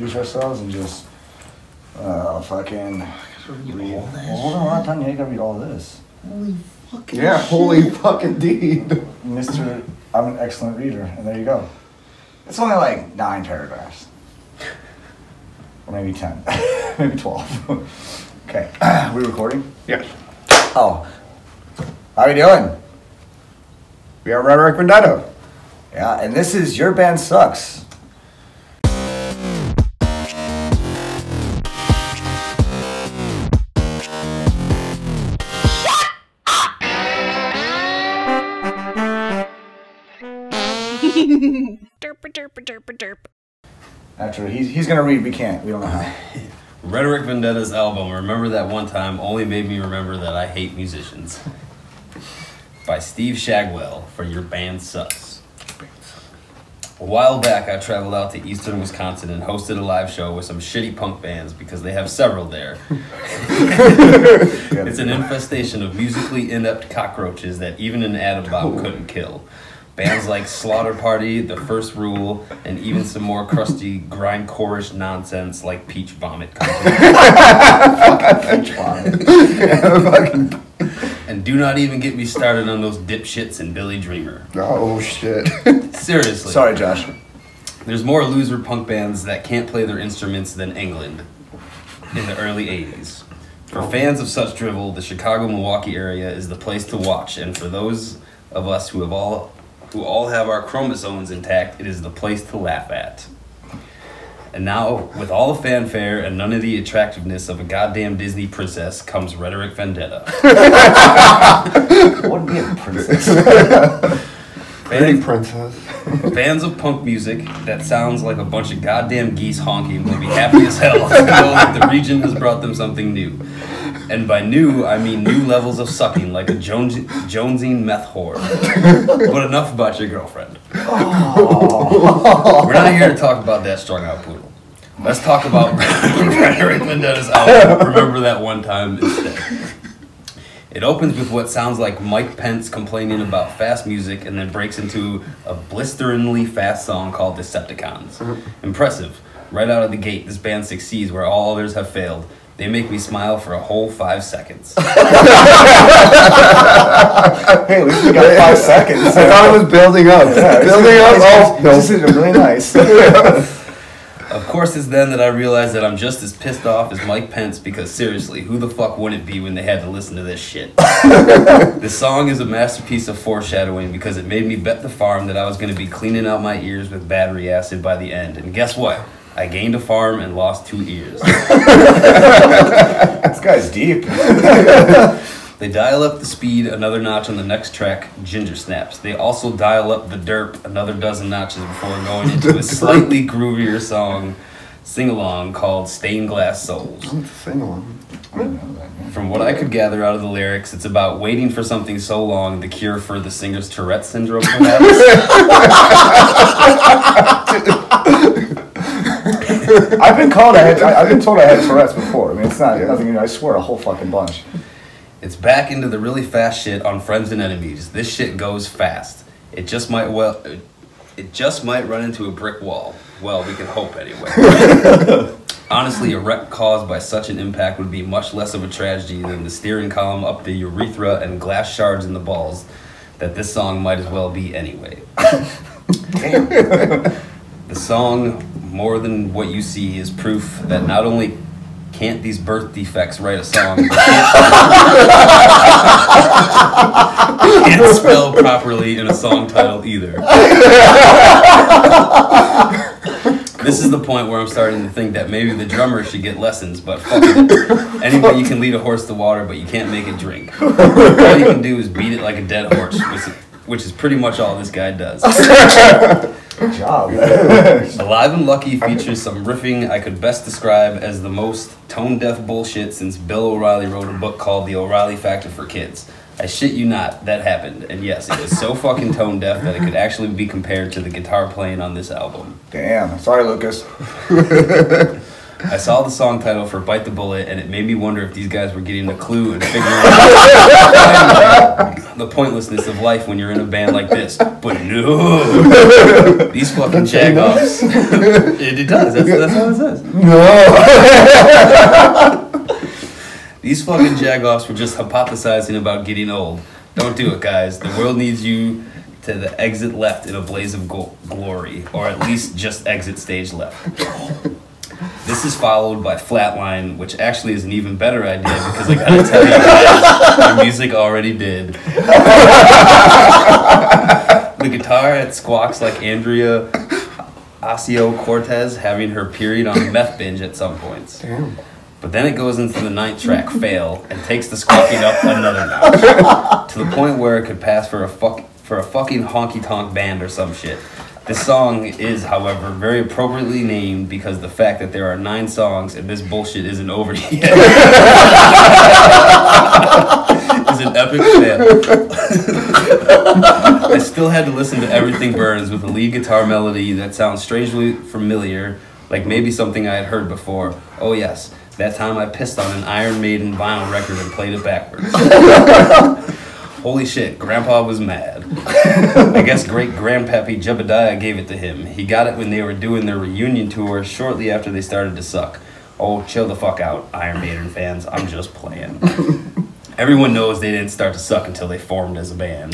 introduce ourselves and just fucking read all this? Well, hold on, we're not done yet. You gotta read all this. Holy fucking yeah, shit. holy fucking deed. Mr. I'm an excellent reader, and there you go. It's only like 9 paragraphs. Or maybe 10. Maybe 12. Okay. We recording? Yes. Oh. How you doing? We are RHETORIC VENDETTA. Yeah, and this is Your Band Sucks. After he's gonna read, we can't. We don't know how. RHETORIC Vendetta's album, Remember That One Time, only made me remember that I hate musicians. By Steve Shagwell for Your Band Sucks. A while back, I traveled out to eastern Wisconsin and hosted a live show with some shitty punk bands because they have several there. It's an infestation of musically inept cockroaches that even an atom bomb couldn't kill. Bands like Slaughter Party, The First Rule, and even some more crusty grindcore-ish nonsense like Peach Vomit Company. Fucking Peach Vomit. And do not even get me started on those dipshits in Billy Dreamer. Oh, shit. Seriously. Sorry, Josh. There's more loser punk bands that can't play their instruments than England in the early 80s. For fans of such drivel, the Chicago-Milwaukee area is the place to watch, and for those of us who all have our chromosomes intact, it is the place to laugh at. And now, with all the fanfare and none of the attractiveness of a goddamn Disney princess, comes RHETORIC VENDETTA. What would be a princess? Fans of punk music that sounds like a bunch of goddamn geese honking will be happy as hell to know that the region has brought them something new. And by new, I mean new levels of sucking, like a Jonesine meth whore. But enough about your girlfriend. Oh. We're not here to talk about that strung out poodle. Let's talk about RHETORIC Vendetta's album, Remember That One Time, instead. It opens with what sounds like Mike Pence complaining about fast music and then breaks into a blisteringly fast song called Decepticons. Impressive. Right out of the gate, this band succeeds where all others have failed. They make me smile for a whole 5 seconds. Hey, at least we got 5 seconds. I thought it was building up. Yeah, building up? Oh, no. This is really nice. Of course, it's then that I realized that I'm just as pissed off as Mike Pence because seriously, who the fuck wouldn't it be when they had to listen to this shit? This song is a masterpiece of foreshadowing because it made me bet the farm that I was going to be cleaning out my ears with battery acid by the end. And guess what? I gained a farm and lost 2 ears. This guy's deep. They dial up the speed another notch on the next track, Ginger Snaps. They also dial up the derp another dozen notches before going into a slightly groovier song, sing-along called Stained Glass Souls. Sing-along. From what I could gather out of the lyrics, it's about waiting for something so long, the cure for the singer's Tourette syndrome, perhaps. I've been told I had Tourette's before. I mean, it's not nothing new. I swear, a whole fucking bunch. It's back into the really fast shit on Friends and Enemies. This shit goes fast. It just might run into a brick wall. Well, we can hope anyway. Honestly, a wreck caused by such an impact would be much less of a tragedy than the steering column up the urethra and glass shards in the balls that this song might as well be anyway. Damn. The song, More Than What You See, is proof that not only can't these birth defects write a song, but can't spell properly in a song title either. This is the point where I'm starting to think that maybe the drummer should get lessons, but fuck it. Anyway, you can lead a horse to water, but you can't make it drink. All you can do is beat it like a dead horse, which is pretty much all this guy does. Good job. Alive and Lucky features some riffing I could best describe as the most tone-deaf bullshit since Bill O'Reilly wrote a book called The O'Reilly Factor for Kids. I shit you not, that happened. And yes, it was so fucking tone-deaf that it could actually be compared to the guitar playing on this album. Damn. Sorry, Lucas. I saw the song title for Bite the Bullet, and it made me wonder if these guys were getting a clue and figuring out the pointlessness of life when you're in a band like this. But no! These fucking jagoffs. It does. That's what it says. No. These fucking jagoffs were just hypothesizing about getting old. Don't do it, guys. The world needs you to the exit left in a blaze of glory, or at least just exit stage left. This is followed by Flatline, which actually is an even better idea because I gotta tell you guys, the music already did. The guitar it squawks like Andrea Ocasio-Cortez having her period on a meth binge at some points. Damn. But then it goes into the 9th track, Fail, and takes the squawking up another notch, to the point where it could pass for a fucking honky-tonk band or some shit. This song is, however, very appropriately named because the fact that there are 9 songs and this bullshit isn't over yet is an epic fail. I still had to listen to Everything Burns with a lead guitar melody that sounds strangely familiar, like maybe something I had heard before. Oh yes, that time I pissed on an Iron Maiden vinyl record and played it backwards. Holy shit, Grandpa was mad. I guess great-grandpappy Jebediah gave it to him. He got it when they were doing their reunion tour shortly after they started to suck. Oh, chill the fuck out, Iron Maiden fans. I'm just playing. Everyone knows they didn't start to suck until they formed as a band.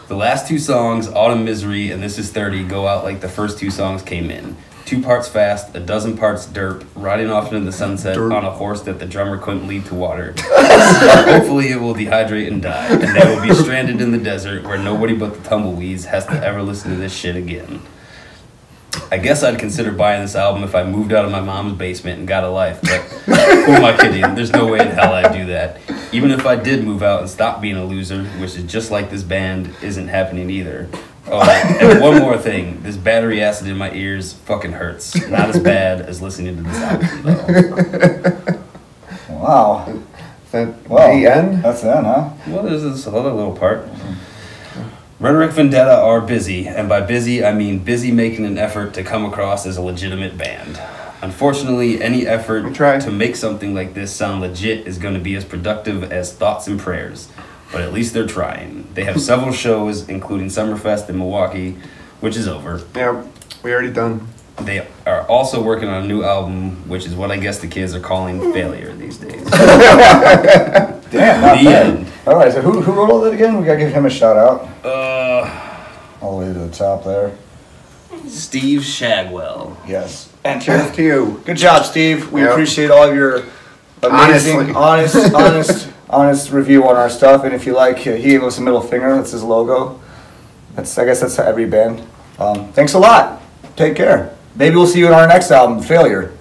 The last 2 songs, Autumn Misery and This Is 30, go out like the first 2 songs came in. 2 parts fast, a dozen parts derp, riding off into the sunset on a horse that the drummer couldn't lead to water. Hopefully it will dehydrate and die, and they will be stranded in the desert where nobody but the tumbleweeds has to ever listen to this shit again. I guess I'd consider buying this album if I moved out of my mom's basement and got a life, but who am I kidding? There's no way in hell I'd do that. Even if I did move out and stop being a loser, which is just like this band, isn't happening either. Oh, and one more thing. This battery acid in my ears fucking hurts. Not as bad as listening to this album, though. Wow. Is that the end? That's the end, huh? Well, there's this other little part. RHETORIC Vendetta are busy, and by busy, I mean busy making an effort to come across as a legitimate band. Unfortunately, any effort to make something like this sound legit is going to be as productive as thoughts and prayers. But at least they're trying. They have several shows, including Summerfest in Milwaukee, which is over. Yeah, we already done. They are also working on a new album, which is what I guess the kids are calling failure these days. Damn, not The bad. end. All right, so who wrote all that again? We gotta give him a shout out. All the way to the top there. Steve Shagwell. Yes. And cheers to you. Good job, Steve. We Yep. appreciate all of your amazing, honest review on our stuff. And if you like, he gave us a middle finger. That's his logo. I guess that's every band. Thanks a lot. Take care. Maybe we'll see you in our next album, Failure.